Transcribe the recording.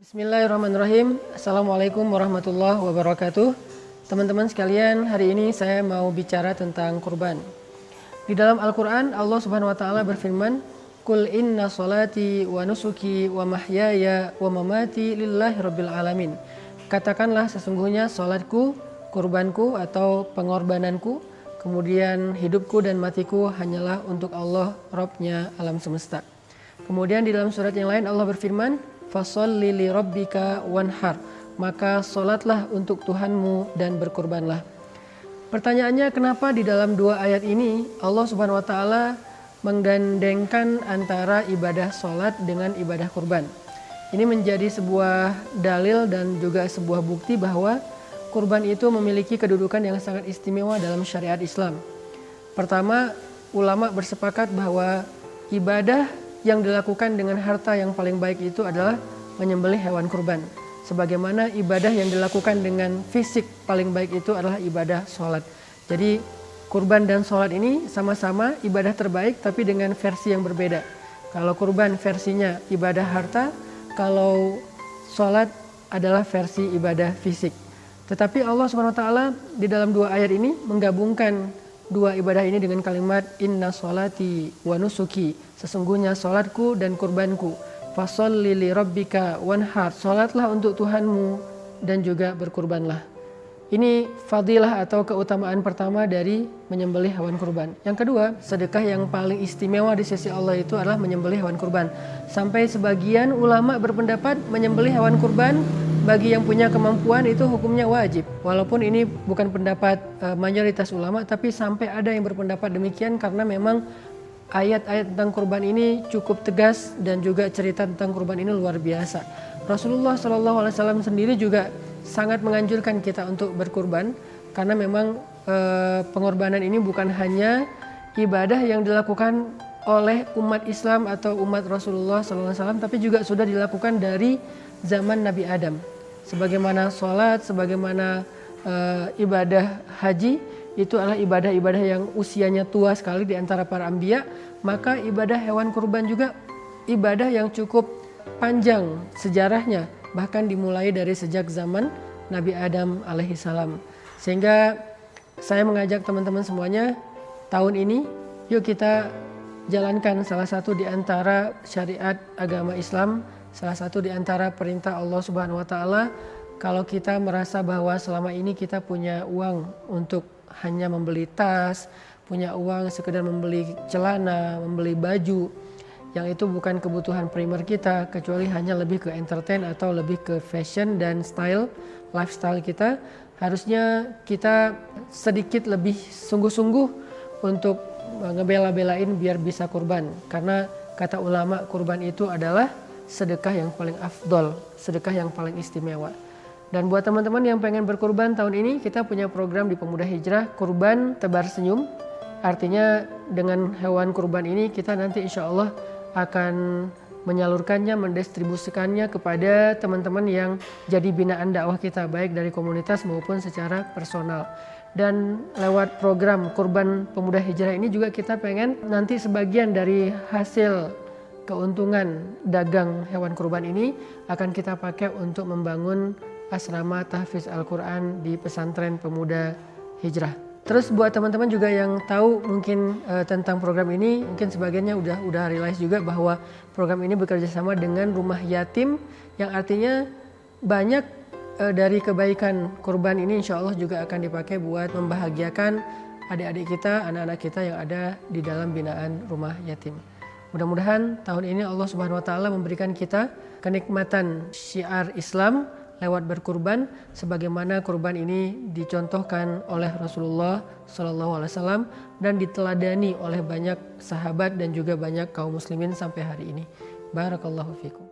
Bismillahirrahmanirrahim. Assalamualaikum warahmatullahi wabarakatuh. Teman-teman sekalian, hari ini saya mau bicara tentang kurban. Di dalam Al-Quran, Allah Subhanahu Wa Taala berfirman, "Qul inna salati wa nusuki wa mahyaya wa mamati lillahi rabbil alamin." Katakanlah sesungguhnya salatku, kurbanku atau pengorbananku, kemudian hidupku dan matiku hanyalah untuk Allah, Rabbnya alam semesta. Kemudian di dalam surat yang lain Allah berfirman, "Fasholli li rabbika wanhar." Maka solatlah untuk Tuhanmu dan berkurbanlah. Pertanyaannya, kenapa di dalam dua ayat ini Allah Subhanahu Wa Taala menggandengkan antara ibadah solat dengan ibadah kurban? Ini menjadi sebuah dalil dan juga sebuah bukti bahwa kurban itu memiliki kedudukan yang sangat istimewa dalam syariat Islam. Pertama, ulama bersepakat bahwa ibadah yang dilakukan dengan harta yang paling baik itu adalah menyembelih hewan kurban. Sebagaimana ibadah yang dilakukan dengan fisik paling baik itu adalah ibadah sholat. Jadi kurban dan sholat ini sama-sama ibadah terbaik tapi dengan versi yang berbeda. Kalau kurban versinya ibadah harta, kalau sholat adalah versi ibadah fisik. Tetapi Allah SWT di dalam dua ayat ini menggabungkan dua ibadah ini dengan kalimat inna sholati wa nusuki, sesungguhnya sholatku dan kurbanku. Fasholli li rabbika wanhar, sholatlah untuk Tuhanmu dan juga berkurbanlah. Ini fadilah atau keutamaan pertama dari menyembelih hewan kurban. Yang kedua, sedekah yang paling istimewa di sisi Allah itu adalah menyembelih hewan kurban. Sampai sebagian ulama berpendapat menyembelih hewan kurban bagi yang punya kemampuan itu hukumnya wajib. Walaupun ini bukan pendapat mayoritas ulama, tapi sampai ada yang berpendapat demikian karena memang ayat-ayat tentang kurban ini cukup tegas dan juga cerita tentang kurban ini luar biasa. Rasulullah SAW sendiri juga sangat menganjurkan kita untuk berkurban karena memang pengorbanan ini bukan hanya ibadah yang dilakukan oleh umat Islam atau umat Rasulullah SAW, tapi juga sudah dilakukan dari zaman Nabi Adam. Sebagaimana sholat, sebagaimana ibadah haji, itu adalah ibadah-ibadah yang usianya tua sekali di antara para anbiya, maka ibadah hewan kurban juga ibadah yang cukup panjang sejarahnya, bahkan dimulai dari sejak zaman Nabi Adam alaihissalam. Sehingga saya mengajak teman-teman semuanya, tahun ini yuk kita jalankan salah satu di antara syariat agama Islam, salah satu di antara perintah Allah Subhanahu Wa Taala. Kalau kita merasa bahwa selama ini kita punya uang untuk hanya membeli tas, punya uang sekedar membeli celana, membeli baju, yang itu bukan kebutuhan primer kita, kecuali hanya lebih ke entertain atau lebih ke fashion dan style, lifestyle kita, harusnya kita sedikit lebih sungguh-sungguh untuk ngebela-belain biar bisa kurban. Karena kata ulama, kurban itu adalah sedekah yang paling afdol, sedekah yang paling istimewa. Dan buat teman-teman yang pengen berkurban tahun ini, kita punya program di Pemuda Hijrah, Kurban Tebar Senyum. Artinya dengan hewan kurban ini kita nanti insya Allah akan menyalurkannya, mendistribusikannya kepada teman-teman yang jadi binaan dakwah kita, baik dari komunitas maupun secara personal. Dan lewat program Kurban Pemuda Hijrah ini juga kita pengen nanti sebagian dari hasil keuntungan dagang hewan kurban ini akan kita pakai untuk membangun asrama tahfiz Al-Quran di pesantren Pemuda Hijrah. Terus buat teman-teman juga yang tahu mungkin tentang program ini, mungkin sebagiannya udah realize juga bahwa program ini bekerja sama dengan rumah yatim, yang artinya banyak dari kebaikan kurban ini insya Allah juga akan dipakai buat membahagiakan adik-adik kita, anak-anak kita yang ada di dalam binaan rumah yatim. Mudah-mudahan tahun ini Allah Subhanahu Wa Taala memberikan kita kenikmatan syiar Islam lewat berkurban, sebagaimana kurban ini dicontohkan oleh Rasulullah SAW dan diteladani oleh banyak sahabat dan juga banyak kaum muslimin sampai hari ini. Barakallahu fikum.